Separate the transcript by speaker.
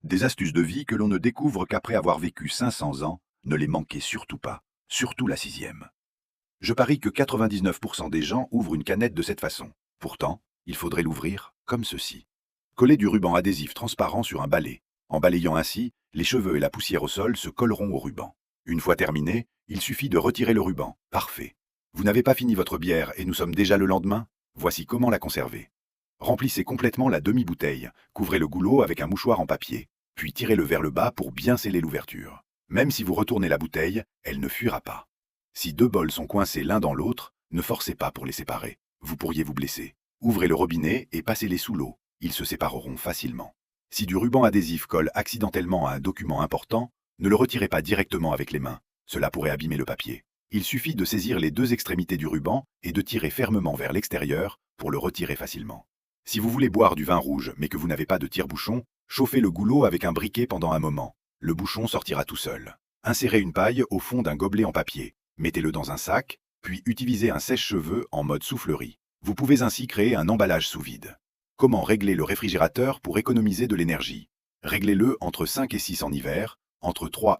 Speaker 1: Des astuces de vie que l'on ne découvre qu'après avoir vécu 500 ans, ne les manquez surtout pas, surtout la sixième. Je parie que 99% des gens ouvrent une canette de cette façon. Pourtant, il faudrait l'ouvrir comme ceci. Coller du ruban adhésif transparent sur un balai. En balayant ainsi, les cheveux et la poussière au sol se colleront au ruban. Une fois terminé, il suffit de retirer le ruban. Parfait. Vous n'avez pas fini votre bière et nous sommes déjà le lendemain? Voici comment la conserver. Remplissez complètement la demi-bouteille, couvrez le goulot avec un mouchoir en papier, puis tirez-le vers le bas pour bien sceller l'ouverture. Même si vous retournez la bouteille, elle ne fuira pas. Si deux bols sont coincés l'un dans l'autre, ne forcez pas pour les séparer. Vous pourriez vous blesser. Ouvrez le robinet et passez-les sous l'eau. Ils se sépareront facilement. Si du ruban adhésif colle accidentellement à un document important, ne le retirez pas directement avec les mains. Cela pourrait abîmer le papier. Il suffit de saisir les deux extrémités du ruban et de tirer fermement vers l'extérieur pour le retirer facilement. Si vous voulez boire du vin rouge mais que vous n'avez pas de tire-bouchon, chauffez le goulot avec un briquet pendant un moment. Le bouchon sortira tout seul. Insérez une paille au fond d'un gobelet en papier. Mettez-le dans un sac, puis utilisez un sèche-cheveux en mode soufflerie. Vous pouvez ainsi créer un emballage sous vide. Comment régler le réfrigérateur pour économiser de l'énergie? Réglez-le entre 5 et 6 en hiver, entre 3